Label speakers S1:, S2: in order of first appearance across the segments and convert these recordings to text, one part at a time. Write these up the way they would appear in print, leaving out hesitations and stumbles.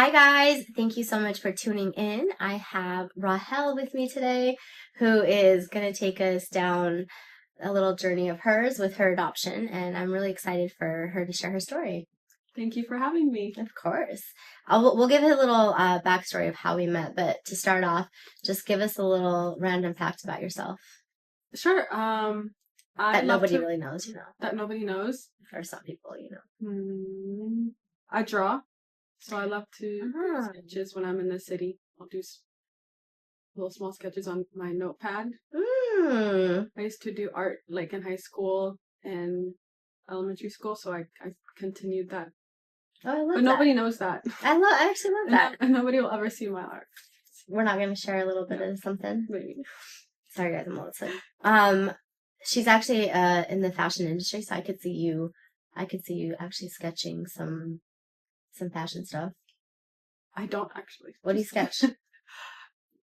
S1: Hi guys, thank you so much for tuning in. I have Rahel with me today, who is going to take us down a little journey of hers with her adoption, and I'm really excited for her to share her story.
S2: Thank you for having me.
S1: Of course. We'll give it a little backstory of how we met, but to start off, just give us a little random fact about yourself.
S2: Sure.
S1: That nobody really knows, you know.
S2: That nobody knows?
S1: For some people, you know.
S2: I draw. So I love to do sketches when I'm in the city. I'll do little small sketches on my notepad. I used to do art like in high school and elementary school, so I continued that.
S1: Oh, I love that.
S2: But nobody knows that.
S1: I actually love that.
S2: And nobody will ever see my art.
S1: We're not going to share a little bit of something?
S2: Maybe.
S1: Sorry guys, I'm all excited. She's actually in the fashion industry, so I could see you actually sketching some fashion stuff.
S2: I don't actually.
S1: What do you sketch?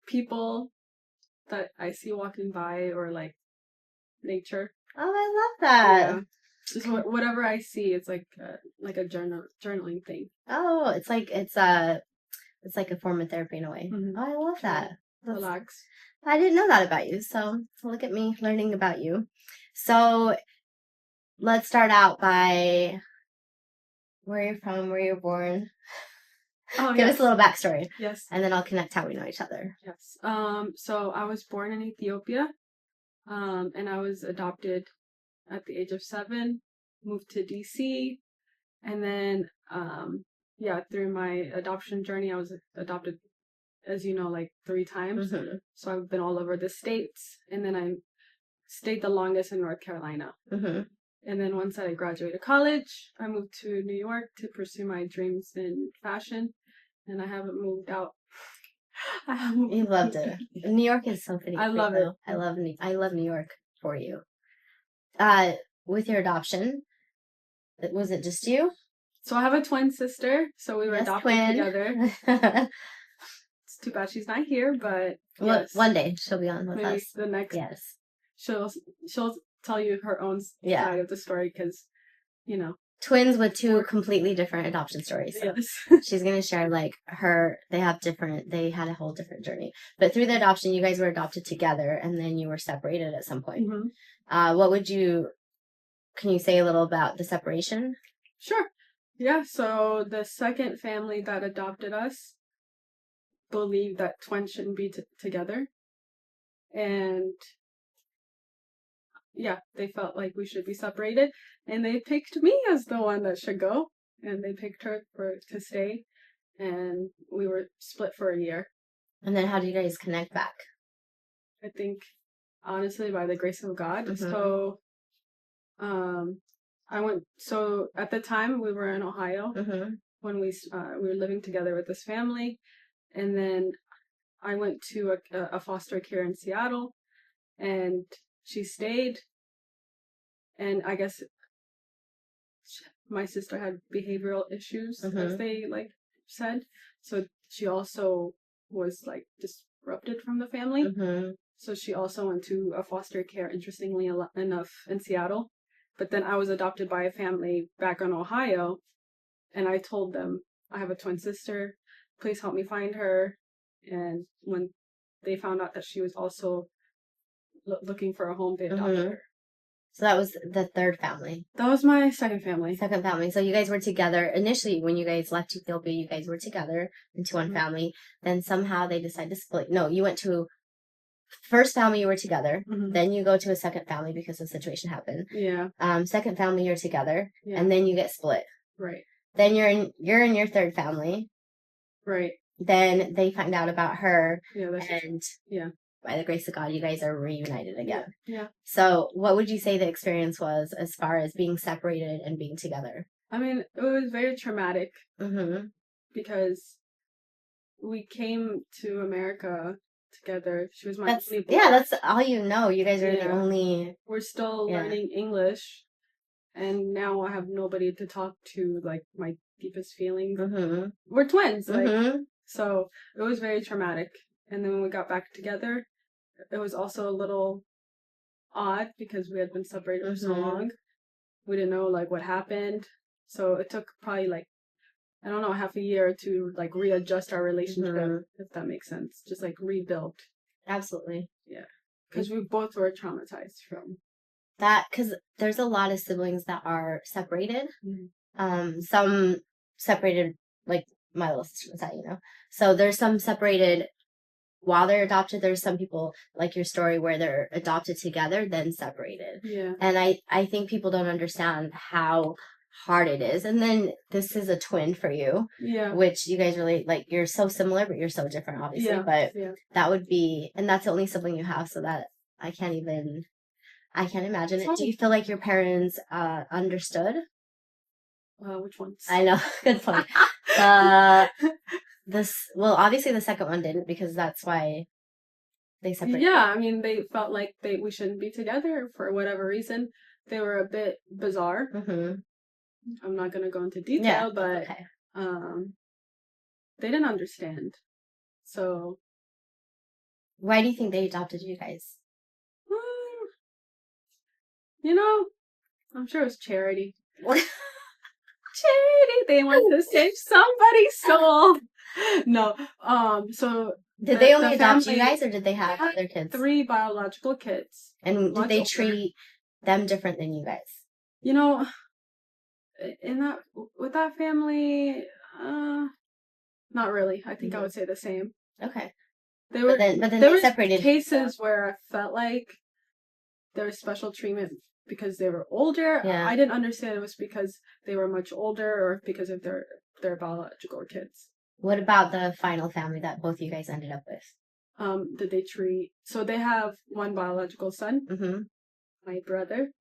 S2: People that I see walking by, or like nature.
S1: Oh, I love that.
S2: Yeah. Just whatever I see, it's like a journaling thing.
S1: Oh, it's like a form of therapy in a way.
S2: Mm-hmm.
S1: Oh, I love that.
S2: Relax.
S1: I didn't know that about you, so look at me learning about you. So let's start out by where you're from, where you're born.
S2: Oh,
S1: Give us a little backstory.
S2: Yes.
S1: And then I'll connect how we know each other.
S2: Yes. So I was born in Ethiopia, and I was adopted at the age of 7, moved to DC, and then, through my adoption journey, I was adopted, as you know, like 3 times.
S1: Mm-hmm.
S2: So I've been all over the States, and then I stayed the longest in North Carolina.
S1: Mm-hmm.
S2: And then once I graduated college, I moved to New York to pursue my dreams in fashion, and I haven't moved out.
S1: You loved it. New York is so pretty.
S2: I love it.
S1: I love New York for you. With your adoption, was it just you?
S2: So I have a twin sister, so we were adopted together. It's too bad she's not here, but yes.
S1: One day she'll be on with
S2: maybe
S1: us.
S2: The next,
S1: yes,
S2: she'll tell you her own side of the story, because, you know,
S1: twins with 2 completely different adoption stories. So
S2: yes.
S1: She's gonna share they had a whole different journey, but through the adoption, you guys were adopted together, and then you were separated at some point.
S2: Mm-hmm.
S1: Can you say a little about the separation?
S2: Sure. Yeah. So the second family that adopted us believed that twins shouldn't be together, and they felt like we should be separated, and they picked me as the one that should go, and they picked her to stay, and we were split for a year.
S1: And then how did you guys connect back?
S2: I think, honestly, by the grace of God.
S1: Mm-hmm.
S2: So at the time we were in Ohio,
S1: mm-hmm.
S2: when we were living together with this family, and then I went to a foster care in Seattle, and she stayed, and I guess my sister had behavioral issues,
S1: mm-hmm.
S2: as they said, so she also was disrupted from the family.
S1: Mm-hmm.
S2: So she also went to a foster care, interestingly enough, in Seattle. But then I was adopted by a family back in Ohio, and I told them, I have a twin sister, please help me find her. And when they found out that she was also looking for a home, they adopted her.
S1: So that was the third family.
S2: That was my second family.
S1: So you guys were together. Initially, when you guys left Ethiopia, you guys were together into one family. Then somehow they decided to split. No, you went to first family, you were together.
S2: Mm-hmm.
S1: Then you go to a second family because the situation happened.
S2: Yeah.
S1: Second family, you're together.
S2: Yeah.
S1: And then you get split.
S2: Right.
S1: Then you're in your third family.
S2: Right.
S1: Then they find out about her.
S2: Yeah.
S1: By the grace of God, you guys are reunited again.
S2: Yeah.
S1: So what would you say the experience was as far as being separated and being together?
S2: I mean, it was very traumatic.
S1: Mm-hmm.
S2: Because we came to America together. She was my only boy.
S1: Yeah, that's all you know. You guys are the only...
S2: We're still learning English, and now I have nobody to talk to, my deepest feelings.
S1: Mm-hmm.
S2: We're twins,
S1: mm-hmm.
S2: So it was very traumatic. And then when we got back together, it was also a little odd because we had been separated for so long. We didn't know what happened. So it took probably I don't know, half a year to like readjust our relationship, if that makes sense. Just like rebuild.
S1: Absolutely.
S2: Yeah. Because we both were traumatized from
S1: that, because there's a lot of siblings that are separated. Some separated, like my little sister was that, so there's some separated while they're adopted. There's some people like your story where they're adopted together then separated. And I think people don't understand how hard it is. And then this is a twin for you, which you guys really like. You're so similar but you're so different, obviously. But that would be, and that's the only sibling you have, so that I can't imagine it. Do you feel like your parents understood?
S2: Which ones?
S1: I know. Good point. Well, obviously the second one didn't, because that's why they separated.
S2: Yeah, I mean, they felt like we shouldn't be together for whatever reason. They were a bit bizarre. I'm not gonna go into detail, but okay. They didn't understand. So,
S1: why do you think they adopted you guys?
S2: I'm sure it was charity. Charity. They want to save somebody's soul. No. So
S1: did they only adopt you guys, or did they have other kids?
S2: 3 biological kids.
S1: And did they treat them different than you guys?
S2: With that family, not really. I think I would say the same.
S1: Okay.
S2: But then there were separated cases where I felt like there was special treatment because they were older. I didn't understand it was because they were much older or because of their biological kids.
S1: What about the final family that both you guys ended up with?
S2: Did they treat? So they have one biological son, my brother,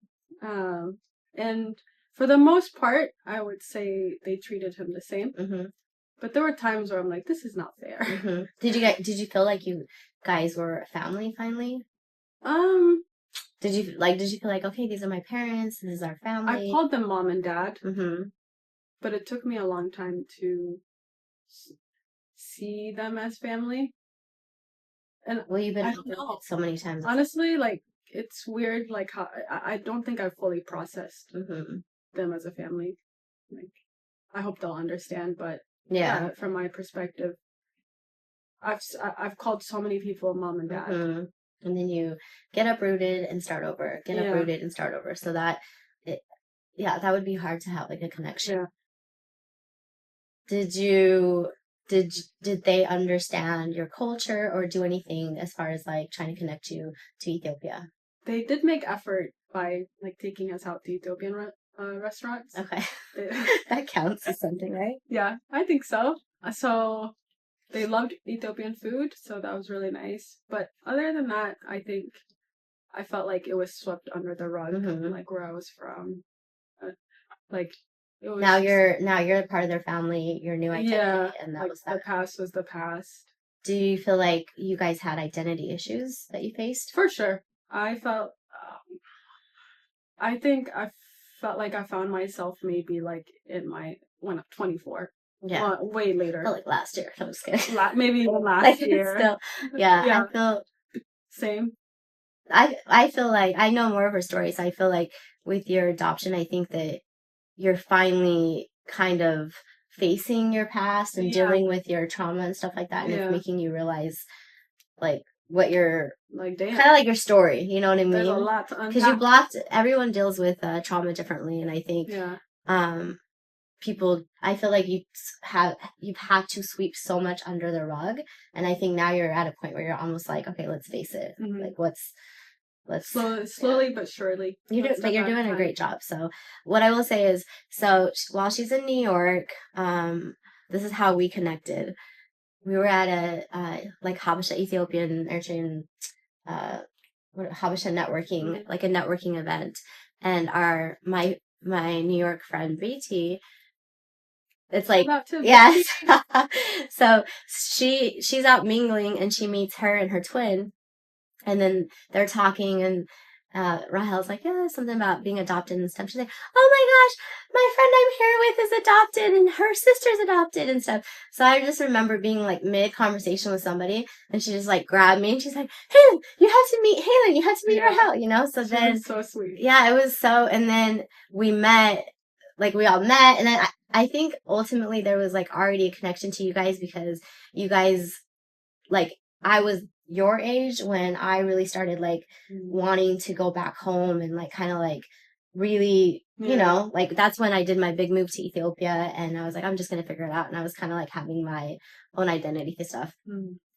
S2: and for the most part, I would say they treated him the same. But there were times where I'm like, this is not fair.
S1: Did you feel like you guys were a family finally? Did you feel like, okay, these are my parents, this is our family?
S2: I called them mom and dad, but it took me a long time to see them as family. And
S1: well, you've been so many times.
S2: Honestly, like, it's weird, like, how I don't think I've fully processed them as a family. Like, I hope they'll understand, but from my perspective, I've called so many people mom and dad.
S1: And then you get uprooted and start over, uprooted and start over. So that, that would be hard to have like a connection. Did they understand your culture or do anything as far as like trying to connect you to Ethiopia?
S2: They did make effort by like taking us out to Ethiopian restaurants.
S1: Okay. That counts as something, right?
S2: Yeah, I think so. So they loved Ethiopian food, so that was really nice. But other than that, I think I felt like it was swept under the rug, like where I was from. Like it was
S1: now you're a part of their family, your new identity, and that was that.
S2: The past was the past.
S1: Do you feel like you guys had identity issues that you faced?
S2: For sure. I felt. I think I felt like I found myself maybe like when I'm 24.
S1: Yeah.
S2: Way later.
S1: I felt like last year. I'm just kidding.
S2: Maybe even last year.
S1: Still, I feel
S2: same.
S1: I feel like I know more of her story, so I feel like with your adoption, I think that you're finally kind of facing your past and dealing with your trauma and stuff like that, and it's making you realize like what you're
S2: like,
S1: kind of like your story, you know what I mean?
S2: There's a lot to unpack.
S1: Because you blocked. Everyone deals with trauma differently, and I think people. I feel like you've had to sweep so much under the rug, and I think now you're at a point where you're almost like, okay, let's face it. Like, let's
S2: slowly but surely.
S1: You're doing a great job. So what I will say is, so while she's in New York, this is how we connected. We were at a like Habesha Ethiopian Eritrean Habesha networking, like a networking event, and my New York friend BT. It's like yes. So she's out mingling and she meets her and her twin, and then they're talking and Rahel's like, yeah, something about being adopted and stuff. She's like, oh my gosh, my friend I'm here with is adopted and her sister's adopted and stuff. So I just remember being like mid conversation with somebody and she just like grabbed me and she's like, Halen, you have to meet Halen, you have to meet Rahel, you know? So then,
S2: so sweet.
S1: Yeah, it was so, and then we met, like we all met, and then I think ultimately there was like already a connection to you guys because you guys, like, I was your age when I really started like wanting to go back home and like kind of like really, you know, like that's when I did my big move to Ethiopia and I was like, I'm just going to figure it out. And I was kind of like having my own identity and stuff.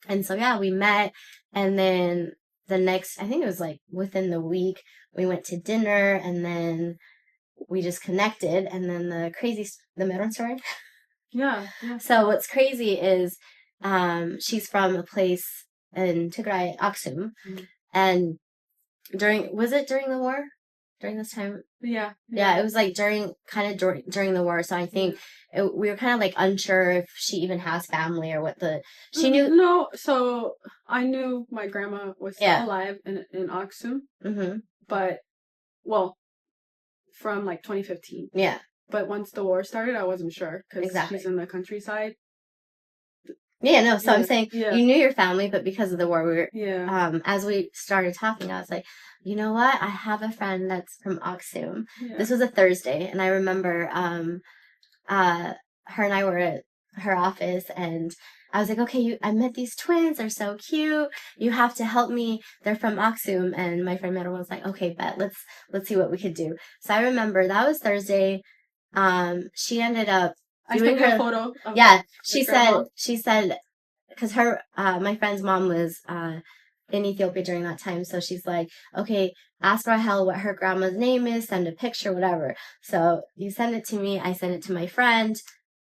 S1: And so, yeah, we met. And then the next, I think it was like within the week, we went to dinner and then we just connected. And then the Meron story.
S2: Yeah.
S1: So what's crazy is she's from a place in Tigray, Aksum. And was it during the war? During this time?
S2: Yeah,
S1: it was like during the war. So I think we were kind of like unsure if she even has family or what she knew.
S2: No, so I knew my grandma was still alive in Aksum, but well, from like 2015.
S1: Yeah.
S2: But once the war started, I wasn't sure because she's in the countryside.
S1: Yeah, no. So I'm saying you knew your family, but because of the war, we were. As we started talking, I was like, you know what? I have a friend that's from Aksum. Yeah. This was a Thursday, and I remember, her and I were at her office, and I was like, okay, I met these twins. They're so cute. You have to help me. They're from Aksum, and my friend Meadow was like, okay, bet. Let's see what we could do. So I remember that was Thursday. She ended up.
S2: I took a photo.
S1: She said, because my friend's mom was in Ethiopia during that time, so she's like, okay, ask Rahel what her grandma's name is, send a picture, whatever. So you send it to me, I send it to my friend.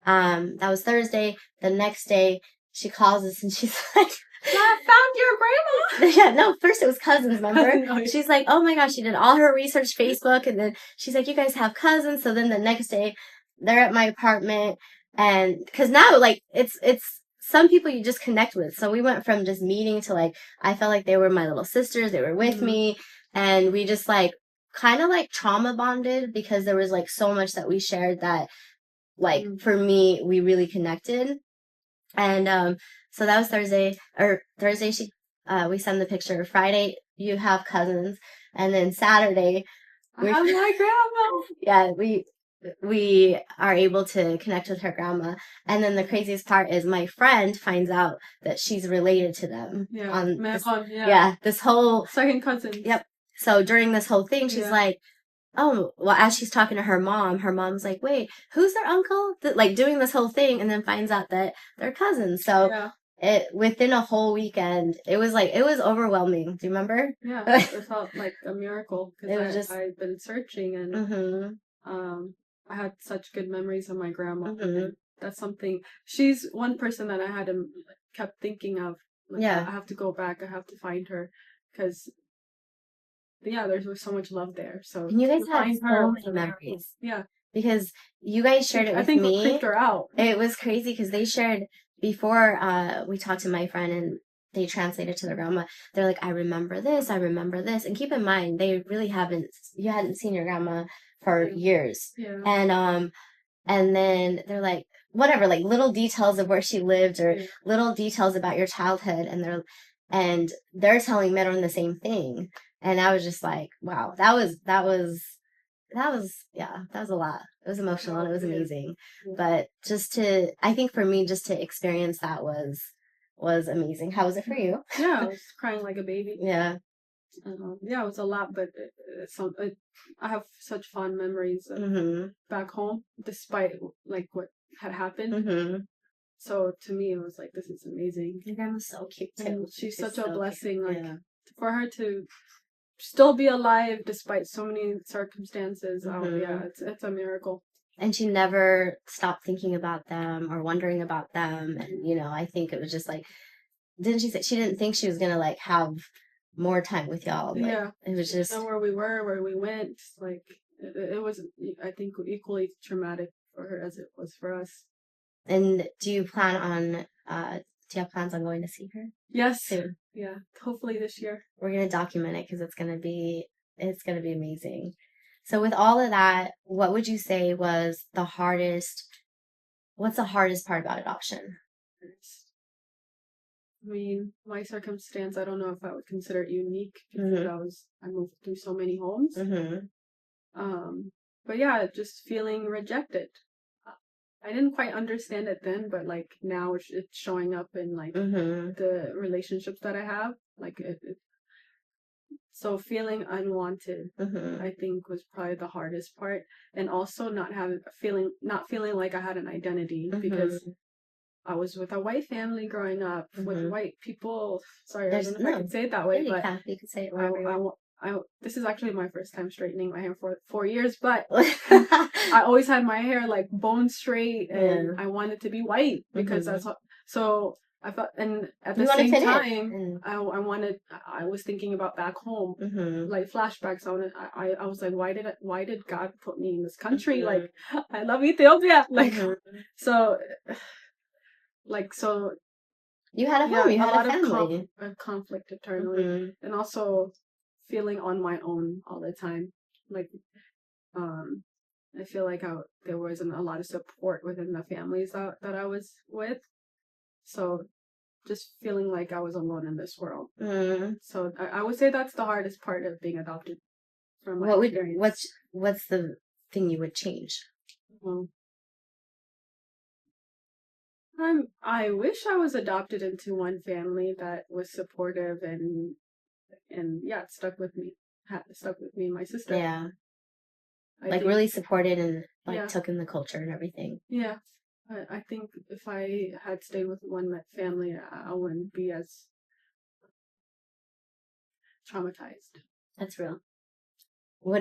S1: That was Thursday. The next day, she calls us and she's like,
S2: I found your grandma.
S1: Yeah, no, first it was cousins, remember? She's like, oh my gosh, she did all her research, Facebook, and then she's like, you guys have cousins. So then the next day, they're at my apartment, and because now, like, it's some people you just connect with. So we went from just meeting to like, I felt like they were my little sisters. They were with me, and we just like kind of like trauma bonded because there was like so much that we shared that, like, for me, we really connected. And so that was Thursday. We send the picture. Friday, you have cousins, and then Saturday,
S2: I have my grandma.
S1: Yeah, we are able to connect with her grandma. And then the craziest part is my friend finds out that she's related to them. This whole
S2: second cousin.
S1: Yep. So during this whole thing, she's like, oh, well, as she's talking to her mom's like, wait, who's their uncle? Like doing this whole thing, and then finds out that they're cousins. So within a whole weekend, it was overwhelming. Do you remember?
S2: Yeah, it felt like a miracle because I'd been searching and I had such good memories of my grandma. That's something. She's one person that I kept thinking of. Like, I have to go back. I have to find her because. Yeah, there was so much love there. So
S1: and you guys had so many memories. Yeah, because you guys shared it with me. I think we
S2: creeped her out.
S1: It was crazy because they shared before we talked to my friend and they translated to their grandma. They're like, I remember this, and keep in mind they really you hadn't seen your grandma for years. Yeah. And then they're like, whatever, like little details of where she lived or little details about your childhood, and they're telling Meron the same thing. And I was just like, wow, that was a lot. It was emotional and it was amazing. But I think for me, just to experience that was amazing. How was it for you?
S2: Yeah, I was crying like a baby.
S1: Yeah.
S2: Yeah, it was a lot, but I have such fond memories back home, despite like what had happened. So to me, it was like, this is amazing.
S1: Your grandma's so cute too.
S2: And she's such a blessing. Like for her to still be alive despite so many circumstances. It's a miracle.
S1: And she never stopped thinking about them or wondering about them. And I think it was just like, didn't she say she didn't think she was gonna like have more time with y'all? Like, it was just
S2: where we were, where we went. Like it was, I think, equally traumatic for her as it was for us.
S1: And do you have plans on going to see her?
S2: Yes.
S1: Soon.
S2: Yeah. Hopefully this year.
S1: We're going to document it because it's going to be amazing. So with all of that, what would you say was what's the hardest part about adoption?
S2: I mean, my circumstance, I don't know if I would consider it unique because I moved through so many homes. But yeah, just feeling rejected. I didn't quite understand it then, but like now it's showing up in like the relationships that I have. Like so feeling unwanted, I think was probably the hardest part, and also not feeling like I had an identity because I was with a white family growing up with white people. Sorry, I don't know if I could say it that way, but
S1: you can say it wherever you want.
S2: this is actually my first time straightening my hair for 4 years, but I always had my hair like bone straight, and I wanted to be white because that's so I felt, and at the same time, I was thinking about back home, like flashbacks on it. I was like, why did God put me in this country? Like, I love Ethiopia, like, so, like, so
S1: you had a home, you had a family.
S2: Conflict internally, and also feeling on my own all the time. Like, I feel like there wasn't a lot of support within the families that I was with, so just feeling like I was alone in this world. So I would say that's the hardest part of being adopted. From my experience.
S1: What's the thing you would change?
S2: I wish I was adopted into one family that was supportive and yeah, stuck with me and my sister.
S1: Yeah. Like really supported and like took in the culture and everything.
S2: Yeah. I think if I had stayed with one family, I wouldn't be as traumatized.
S1: That's real.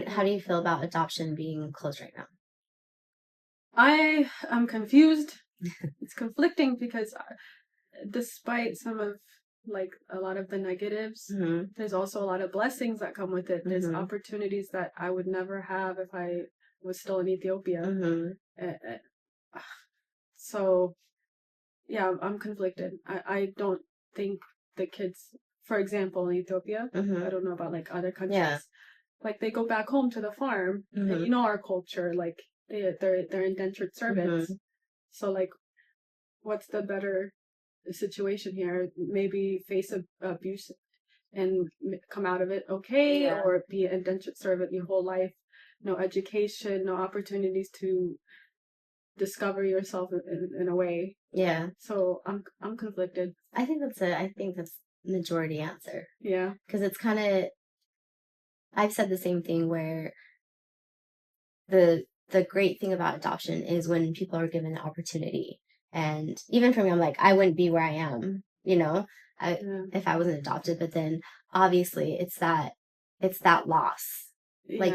S1: How do you feel about adoption being closed right now?
S2: I am confused. It's conflicting because despite some of like a lot of the negatives, there's also a lot of blessings that come with it. There's opportunities that I would never have if I was still in Ethiopia. So yeah, I'm conflicted. I don't think the kids, for example, in Ethiopia, I don't know about like other countries, like they go back home to the farm, and you know our culture, like they're indentured servants. So like, what's the better situation here? Maybe face abuse and come out of it okay, or be an indentured servant your whole life, no education, no opportunities to discover yourself in a way. Yeah. So I'm conflicted.
S1: I think that's majority answer.
S2: Yeah.
S1: Because it's kind of, I've said the same thing where the great thing about adoption is when people are given the opportunity. And even for me, I'm like, I wouldn't be where I am, if I wasn't adopted. But then obviously it's that loss. Yeah. Like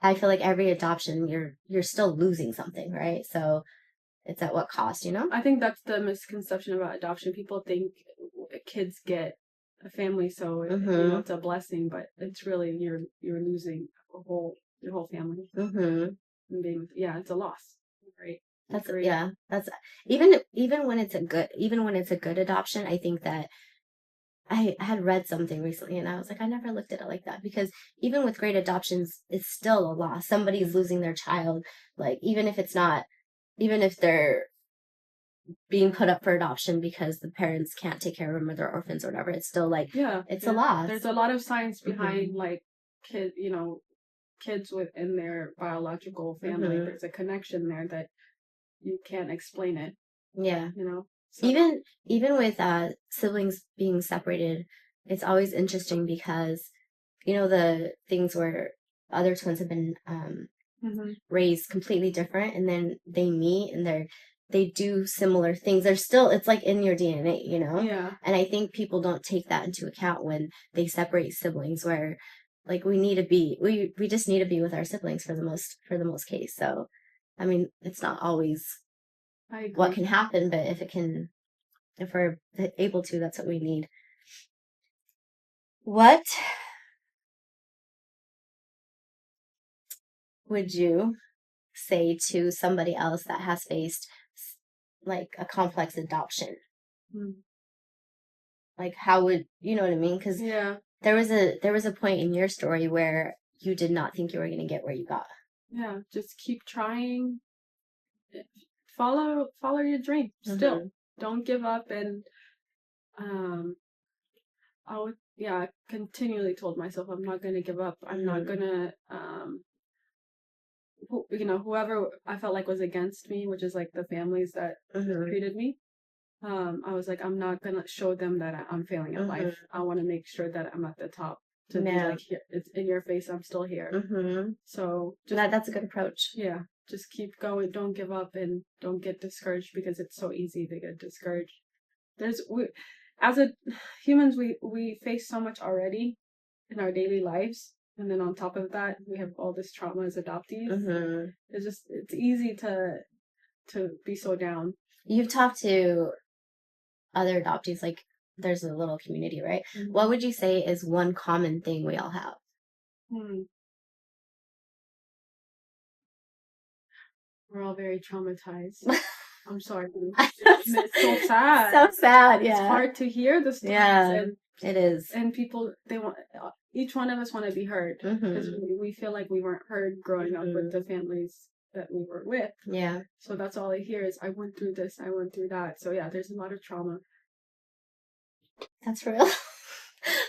S1: I feel like every adoption, you're still losing something, right? So it's at what cost,
S2: I think that's the misconception about adoption. People think kids get a family, so it's a blessing, but it's really you're losing your whole family. And it's a loss, right?
S1: That's even when it's a good adoption. I think that I had read something recently and I was like, I never looked at it like that, because even with great adoptions, it's still a loss. Somebody's losing their child. Like, even if they're being put up for adoption because the parents can't take care of them or they're orphans or whatever, it's still like, it's a loss.
S2: There's a lot of science behind like kids within their biological family. There's a connection there that you can't explain it.
S1: Yeah. So. Even with siblings being separated, it's always interesting because the things where other twins have been raised completely different, and then they meet and they do similar things. It's like in your DNA, Yeah. And I think people don't take that into account when they separate siblings, where like we just need to be with our siblings for the most case. So, I mean, it's not always what can happen, but if we're able to, that's what we need. What would you say to somebody else that has faced like a complex adoption? Like, how would you know what I mean? Because there was a point in your story where you did not think you were going to get where you got.
S2: Yeah, just keep trying. Follow your dream. Still, don't give up. And I continually told myself I'm not going to give up. I'm not going to whoever I felt like was against me, which is like the families that treated me. I was like, I'm not gonna show them that I'm failing at life. I want to make sure that I'm at the top to be like, here, it's in your face, I'm still here. So
S1: that's a good approach.
S2: Yeah, just keep going. Don't give up and don't get discouraged, because it's so easy to get discouraged. As humans, we face so much already in our daily lives, and then on top of that, we have all this trauma as adoptees. It's easy to be so down.
S1: You've talked to other adoptees, like there's a little community, right? What would you say is one common thing we all have?
S2: We're all very traumatized. I'm sorry. It's so sad.
S1: So sad, yeah.
S2: It's hard to hear the stories.
S1: Yeah, it is.
S2: And people, each one of us want to be heard, because we feel like we weren't heard growing up with the families that we were with.
S1: Yeah.
S2: So that's all I hear is, I went through this, I went through that. So yeah, there's a lot of trauma.
S1: That's real.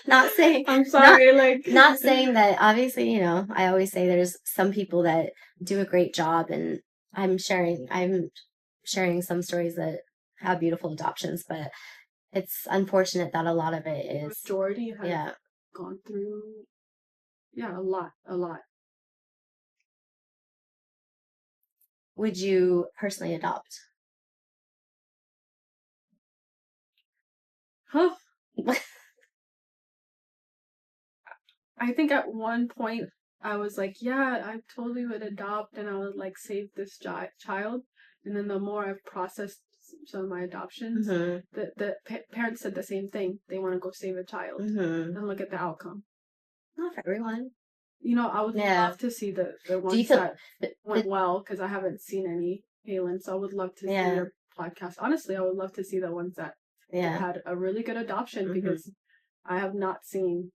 S1: Not saying
S2: I'm sorry,
S1: not saying that, obviously, I always say there's some people that do a great job, and I'm sharing some stories that have beautiful adoptions, but it's unfortunate that a lot of it is
S2: majority have gone through a lot.
S1: Would you personally adopt?
S2: Huh. I think at one point I was like, yeah, I totally would adopt, and I would like save this child. And then the more I've processed some of my adoptions, the parents said the same thing. They want to go save a child and look at the outcome.
S1: Not for everyone.
S2: I would love to see the ones that went well, because I haven't seen any, Halen. So I would love to see your podcast. Honestly, I would love to see the ones that had a really good adoption, because I have not seen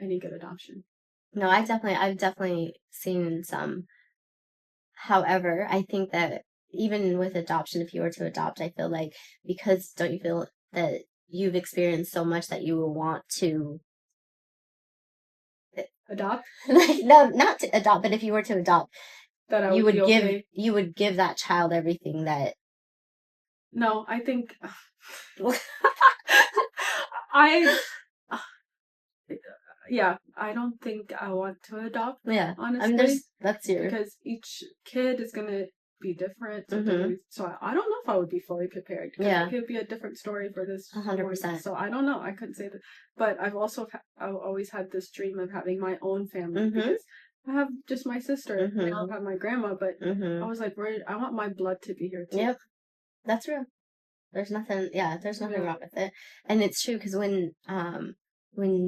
S2: any good adoption.
S1: No, I've definitely seen some. However, I think that even with adoption, if you were to adopt, I feel like, because don't you feel that you've experienced so much that you will want to
S2: adopt?
S1: No, not to adopt, but if you were to adopt,
S2: that
S1: you would give that child everything that.
S2: No, I think I don't think I want to adopt.
S1: Yeah,
S2: honestly,
S1: that's
S2: because each kid is gonna be different. So I don't know if I would be fully prepared. It could be a different story for this.
S1: 100%.
S2: So I don't know. I couldn't say that. But I've always had this dream of having my own family, because I have just my sister. I don't have my grandma, but I was like, I want my blood to be here too.
S1: Yep, that's real. There's nothing wrong with it, and it's true, because when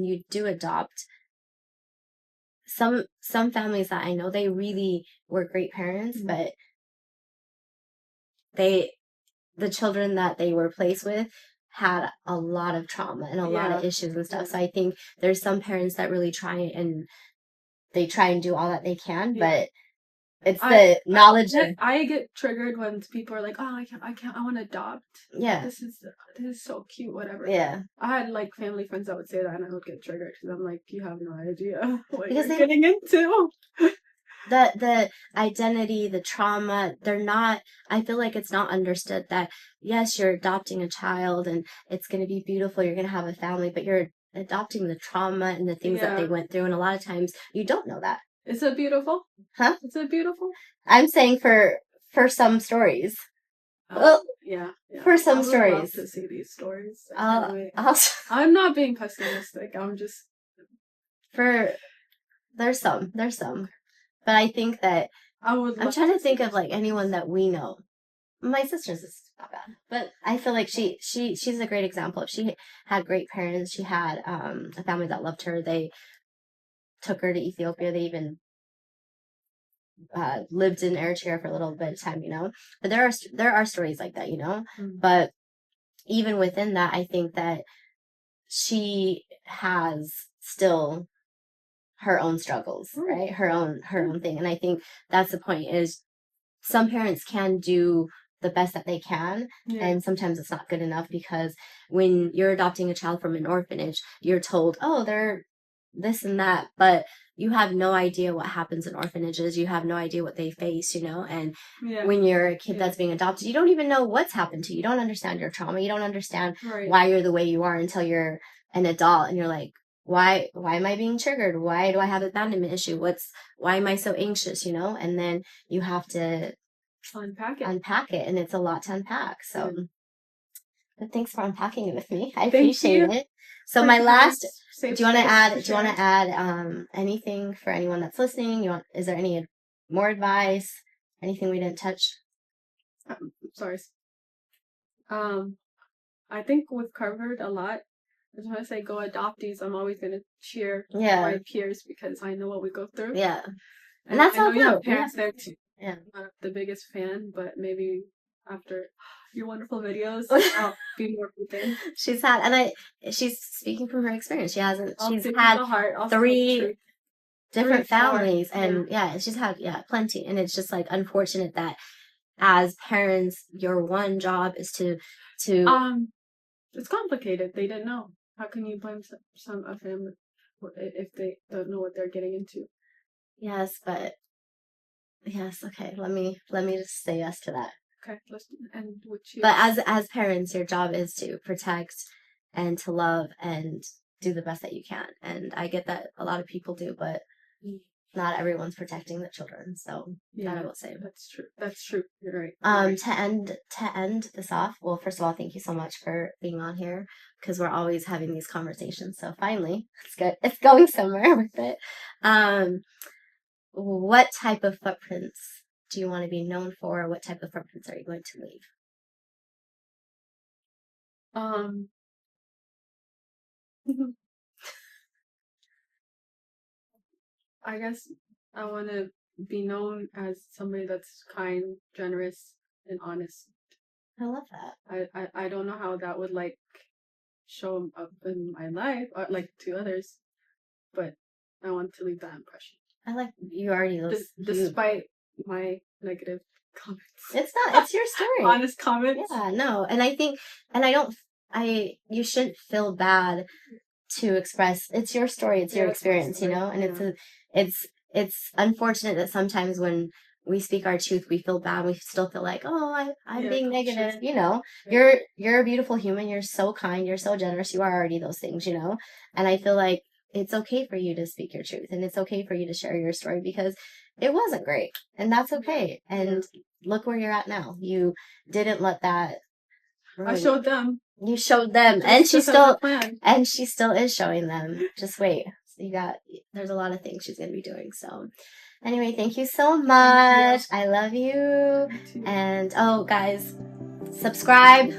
S1: you do adopt, some families that I know, they really were great parents, but the children that they were placed with had a lot of trauma and a lot of issues and stuff. So I think there's some parents that really try and do all that they can, but it's the knowledge.
S2: I get triggered when people are like, "Oh, I can't, I want to adopt."
S1: Yeah,
S2: this is so cute, whatever.
S1: Yeah,
S2: I had like family friends that would say that, and I would get triggered, because I'm like, you have no idea what you're getting into.
S1: The identity, the trauma, they're not. I feel like it's not understood that yes, you're adopting a child and it's going to be beautiful. You're going to have a family, but you're adopting the trauma and the things that they went through, and a lot of times you don't know that.
S2: Is it beautiful?
S1: Huh?
S2: Is it beautiful?
S1: I'm saying for some stories.
S2: Yeah.
S1: For some stories. I would
S2: love to see these stories. I'm not being pessimistic. I'm just
S1: there's some, but I think that I'm trying to think of like anyone that we know. My sister's is not bad, but I feel like she's a great example. She had great parents. She had a family that loved her. They took her to Ethiopia. They even lived in Eritrea for a little bit of time, But there are stories like that, But even within that, I think that she has still her own struggles, right? Her own thing, and I think that's the point. Is some parents can do the best that they can, and sometimes it's not good enough, because when you're adopting a child from an orphanage, you're told, oh, they're this and that, but you have no idea what happens in orphanages. You have no idea what they face, and when you're a kid that's being adopted, you don't even know what's happened to you. You don't understand your trauma. You don't understand why you're the way you are until you're an adult, and you're like, why am I being triggered? Why do I have an abandonment issue? Why am I so anxious, and then you have to unpack it, and it's a lot to unpack. So but thanks for unpacking it with me. I appreciate it. So my last, do you want to add anything for anyone that's listening? Is there any more advice? Anything we didn't touch?
S2: Sorry. I think we've covered a lot. I just want to say, go adoptees. I'm always going to cheer my peers because I know what we go through.
S1: Yeah.
S2: And that's all good. You have parents there too. Yeah. I'm not the biggest fan, but maybe after your wonderful videos, I'll be more open.
S1: She's speaking from her experience. She's had 3 different families, and she's had plenty. And it's just like unfortunate that as parents, your one job is to.
S2: It's complicated. They didn't know. How can you blame a family if they don't know what they're getting into?
S1: Yes, okay. Let me just say yes to that.
S2: Okay, let's end with you.
S1: But as parents, your job is to protect and to love and do the best that you can. And I get that a lot of people do, but not everyone's protecting the children. So that I will say.
S2: That's true. You're right.
S1: To end this off, well, first of all, thank you so much for being on here because we're always having these conversations. So finally, it's good. It's going somewhere with it. What type of footprints do you want to be known for? What type of footprints are you going to leave?
S2: I guess I want to be known as somebody that's kind, generous, and honest.
S1: I love that.
S2: I don't know how that would show up in my life, to others, but I want to leave that impression.
S1: I like you already.
S2: Despite my negative comments.
S1: It's your story.
S2: Honest comments.
S1: Yeah, no. And I think, you shouldn't feel bad to express, it's your story, it's your experience, and it's unfortunate that sometimes when we speak our truth, we feel bad. We still feel like, I'm being negative, You're a beautiful human. You're so kind. You're so generous. You are already those things, And I feel like it's okay for you to speak your truth, and it's okay for you to share your story because it wasn't great, and that's okay. And look where you're at now. You didn't let that.
S2: I showed them.
S1: You showed them, and she still is showing them. Just wait. There's a lot of things she's gonna be doing. So, anyway, thank you so much. I love you. And guys, subscribe.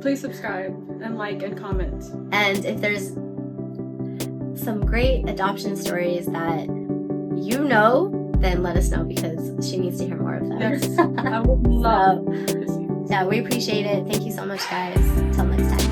S2: Please subscribe and like and comment.
S1: And if there's some great adoption stories that then let us know because she needs to hear more of them.
S2: Yes, I would love
S1: to see. Yeah, we appreciate it. Thank you so much, guys. Until next time.